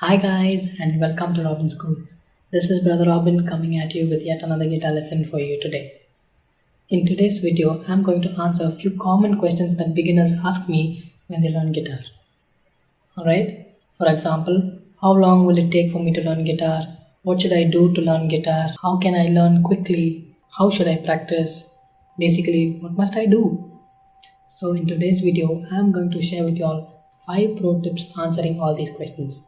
Hi guys and welcome to Robinskool. This is Brother Robin coming at you with yet another guitar lesson for you today. In today's video, I'm going to answer a few common questions that beginners ask me when they learn guitar. Alright, for example, how long will it take for me to learn guitar? What should I do to learn guitar? How can I learn quickly? How should I practice? Basically, what must I do? So in today's video, I'm going to share with you all 5 pro tips answering all these questions.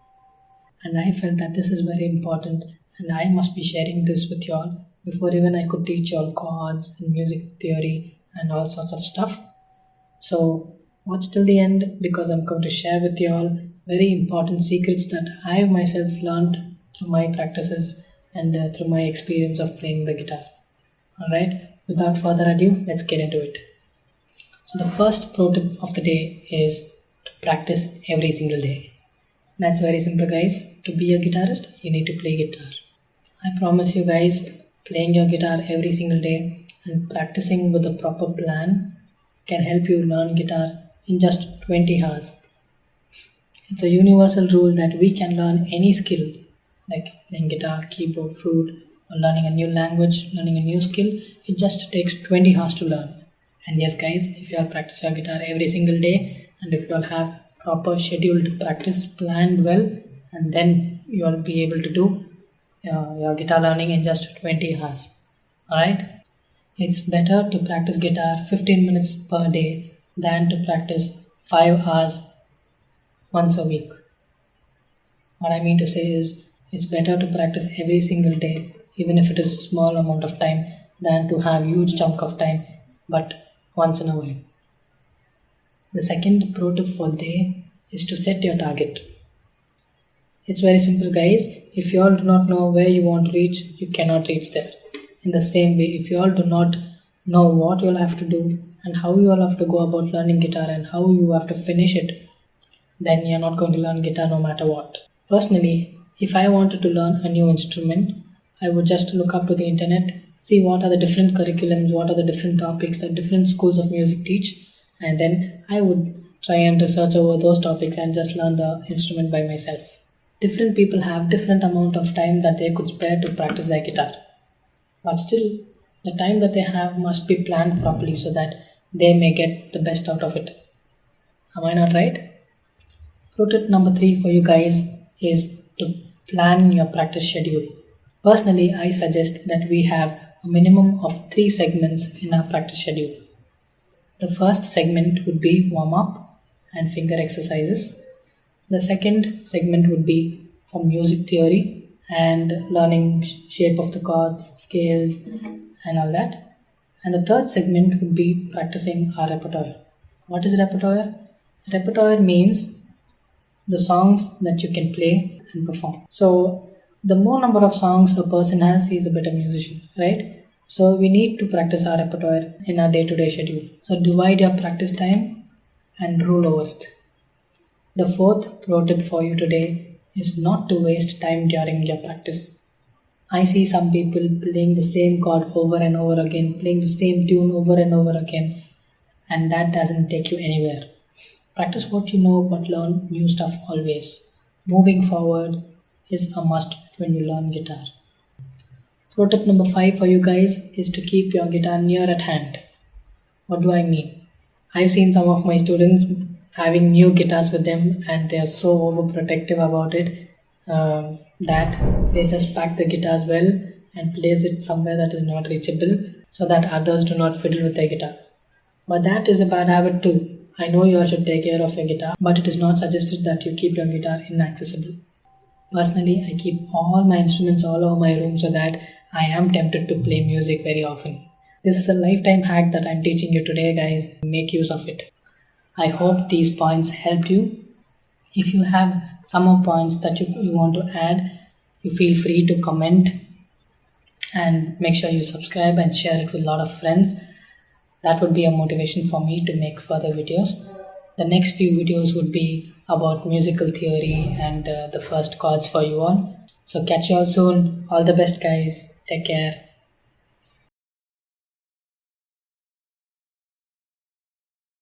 And I felt that this is very important and I must be sharing this with y'all before even I could teach y'all chords and music theory and all sorts of stuff. So watch till the end because I'm going to share with y'all very important secrets that I myself learned through my practices and through my experience of playing the guitar. Alright, without further ado, let's get into it. So the first pro tip of the day is to practice every single day. That's very simple, guys. To be a guitarist, you need to play guitar. I promise you guys, playing your guitar every single day and practicing with a proper plan can help you learn guitar in just 20 hours. It's a universal rule that we can learn any skill like playing guitar, keyboard, flute, or learning a new language, learning a new skill. It just takes 20 hours to learn. And yes guys, if you all practice your guitar every single day and if you all have proper scheduled practice planned well, and then you will be able to do your guitar learning in just 20 hours. Alright, it's better to practice guitar 15 minutes per day than to practice 5 hours once a week. What I mean to say is it's better to practice every single day, even if it is a small amount of time, than to have huge chunk of time but once in a while. The second pro tip for the day is to set your target. It's very simple, guys. If you all do not know where you want to reach, you cannot reach there. In the same way, if you all do not know what you all have to do and how you all have to go about learning guitar and how you have to finish it, then you're not going to learn guitar no matter what. Personally, if I wanted to learn a new instrument, I would just look up to the internet, see what are the different curriculums, what are the different topics that different schools of music teach, and then I would try and research over those topics and just learn the instrument by myself. Different people have different amount of time that they could spare to practice their guitar. But still, the time that they have must be planned properly so that they may get the best out of it. Am I not right? Pro tip number 3 for you guys is to plan your practice schedule. Personally, I suggest that we have a minimum of 3 segments in our practice schedule. The first segment would be warm-up and finger exercises. The second segment would be for music theory and learning shape of the chords, scales and all that. And the third segment would be practicing our repertoire. What is repertoire? Repertoire means the songs that you can play and perform. So the more number of songs a person has, he is a better musician, right? So we need to practice our repertoire in our day-to-day schedule. So divide your practice time and rule over it. The fourth pro tip for you today is not to waste time during your practice. I see some people playing the same chord over and over again, playing the same tune over and over again, and that doesn't take you anywhere. Practice what you know but learn new stuff always. Moving forward is a must when you learn guitar. Pro tip number 5 for you guys is to keep your guitar near at hand. What do I mean? I've seen some of my students having new guitars with them and they are so overprotective about it that they just pack the guitars well and place it somewhere that is not reachable so that others do not fiddle with their guitar. But that is a bad habit too. I know you all should take care of your guitar, but it is not suggested that you keep your guitar inaccessible. Personally, I keep all my instruments all over my room so that I am tempted to play music very often. This is a lifetime hack that I'm teaching you today, guys. Make use of it. I hope these points helped you. If you have some more points that you want to add, you feel free to comment and make sure you subscribe and share it with a lot of friends. That would be a motivation for me to make further videos. The next few videos would be about musical theory and the first chords for you all. So catch you all soon. All the best, guys. Take care.